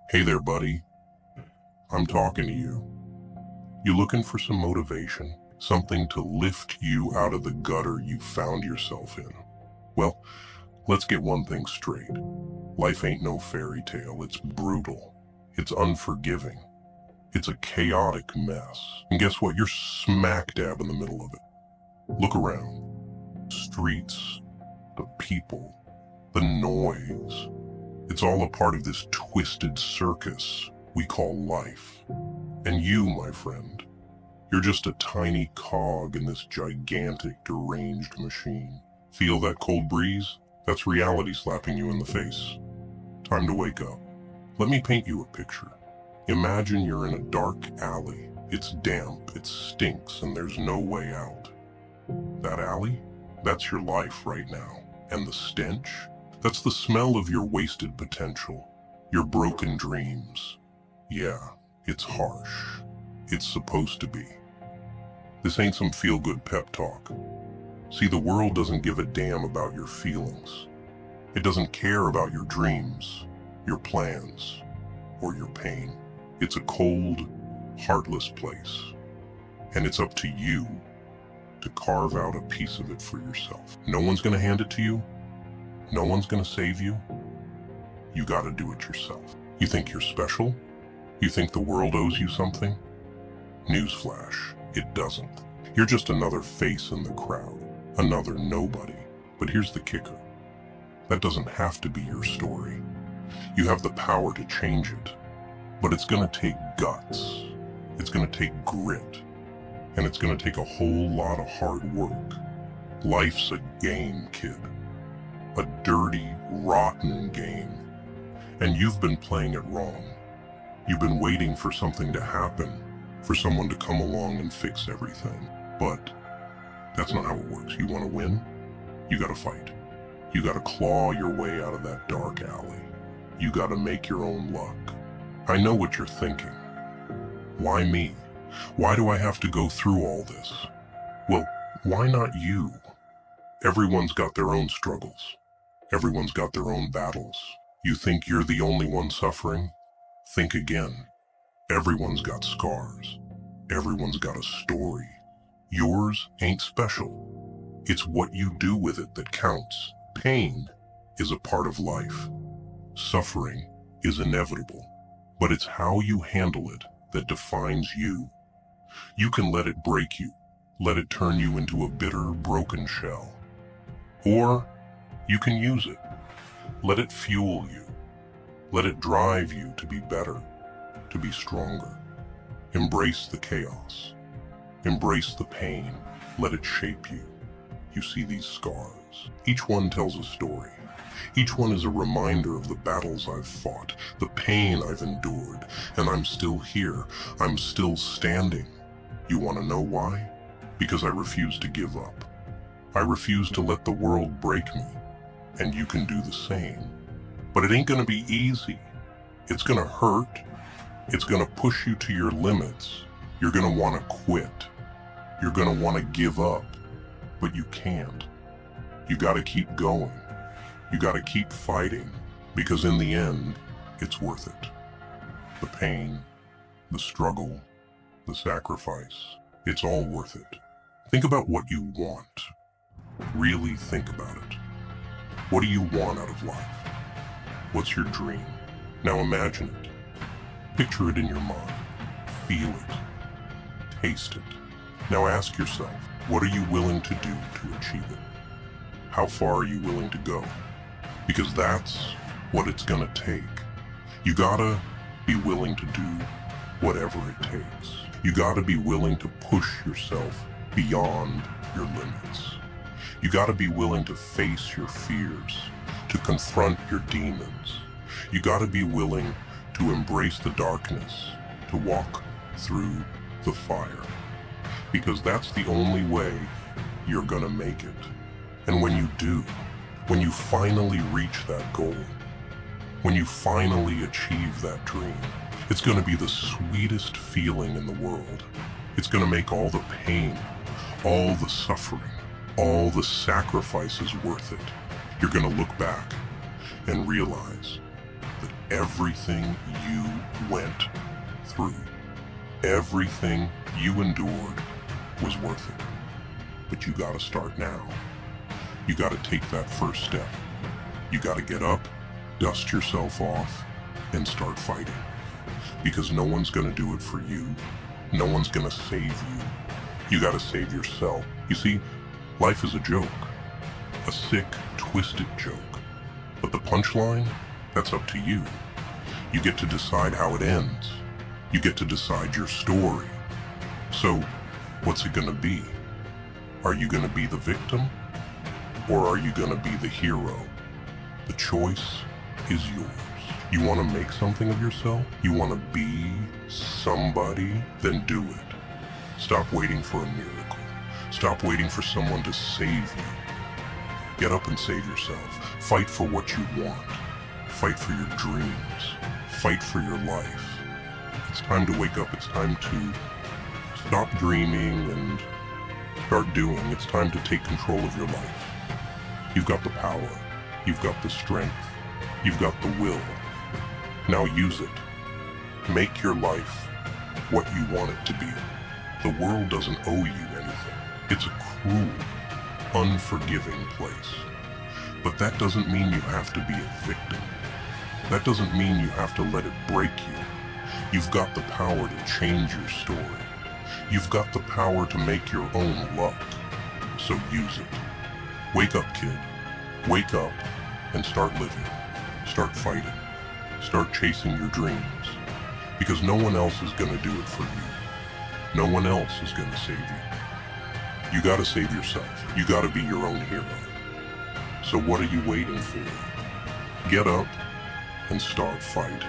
Hey there, buddy. I'm talking to you. You looking for some motivation? Something to lift you out of the gutter you found yourself in? Well, let's get one thing straight. Life ain't no fairy tale. It's brutal. It's unforgiving. It's a chaotic mess. And guess what? You're smack dab in the middle of it. Look around. Streets, the people, the noise. It's all a part of this twisted circus we call life. And you, my friend, you're just a tiny cog in this gigantic, deranged machine. Feel that cold breeze? That's reality slapping you in the face. Time to wake up. Let me paint you a picture. Imagine you're in a dark alley. It's damp, it stinks, and there's no way out. That alley? That's your life right now. And the stench? That's the smell of your wasted potential, your broken dreams. Yeah, it's harsh. It's supposed to be. This ain't some feel-good pep talk. See, the world doesn't give a damn about your feelings. It doesn't care about your dreams, your plans, or your pain. It's a cold, heartless place. And it's up to you to carve out a piece of it for yourself. No one's gonna hand it to you. No one's gonna save you. You gotta do it yourself. You think you're special? You think the world owes you something? Newsflash, it doesn't. You're just another face in the crowd, another nobody. But here's the kicker. That doesn't have to be your story. You have the power to change it. But it's gonna take guts. It's gonna take grit. And it's gonna take a whole lot of hard work. Life's a game, kid. A dirty, rotten game. And you've been playing it wrong. You've been waiting for something to happen, for someone to come along and fix everything. But that's not how it works. You want to win? You gotta fight. You gotta claw your way out of that dark alley. You gotta make your own luck. I know what you're thinking. Why me? Why do I have to go through all this? Well, why not you? Everyone's got their own struggles. Everyone's got their own battles. You think you're the only one suffering? Think again. Everyone's got scars. Everyone's got a story. Yours ain't special. It's what you do with it that counts. Pain is a part of life. Suffering is inevitable. But it's how you handle it that defines you. You can let it break you. Let it turn you into a bitter, broken shell. Or you can use it. Let it fuel you. Let it drive you to be better, to be stronger. Embrace the chaos. Embrace the pain. Let it shape you. You see these scars. Each one tells a story. Each one is a reminder of the battles I've fought, the pain I've endured, and I'm still here. I'm still standing. You want to know why? Because I refuse to give up. I refuse to let the world break me. And you can do the same. But it ain't gonna be easy. It's gonna hurt. It's gonna push you to your limits. You're gonna wanna quit. You're gonna wanna give up. But you can't. You gotta keep going. You gotta keep fighting. Because in the end, it's worth it. The pain, the struggle, the sacrifice, it's all worth it. Think about what you want. Really think about it. What do you want out of life? What's your dream? Now imagine it. Picture it in your mind. Feel it. Taste it. Now ask yourself, what are you willing to do to achieve it? How far are you willing to go? Because that's what it's gonna take. You gotta be willing to do whatever it takes. You gotta be willing to push yourself beyond your limits. You gotta be willing to face your fears, to confront your demons. You gotta be willing to embrace the darkness, to walk through the fire. Because that's the only way you're gonna make it. And when you do, when you finally reach that goal, when you finally achieve that dream, it's gonna be the sweetest feeling in the world. It's gonna make all the pain, all the suffering, all the sacrifices worth it. You're gonna look back and realize that everything you went through, everything you endured was worth it. But you gotta start now. You gotta take that first step. You gotta get up, dust yourself off, and start fighting. Because no one's gonna do it for you. No one's gonna save you. You gotta save yourself. You see, life is a joke. A sick, twisted joke. But the punchline, that's up to you. You get to decide how it ends. You get to decide your story. So, what's it gonna be? Are you gonna be the victim? Or are you gonna be the hero? The choice is yours. You wanna make something of yourself? You wanna be somebody? Then do it. Stop waiting for a miracle. Stop waiting for someone to save you. Get up and save yourself. Fight for what you want. Fight for your dreams. Fight for your life. It's time to wake up. It's time to stop dreaming and start doing. It's time to take control of your life. You've got the power. You've got the strength. You've got the will. Now use it. Make your life what you want it to be. The world doesn't owe you anything. It's a cruel, unforgiving place. But that doesn't mean you have to be a victim. That doesn't mean you have to let it break you. You've got the power to change your story. You've got the power to make your own luck. So use it. Wake up, kid. Wake up and start living. Start fighting. Start chasing your dreams. Because no one else is gonna do it for you. No one else is gonna save you. You gotta save yourself. You gotta be your own hero. So what are you waiting for? Get up and start fighting.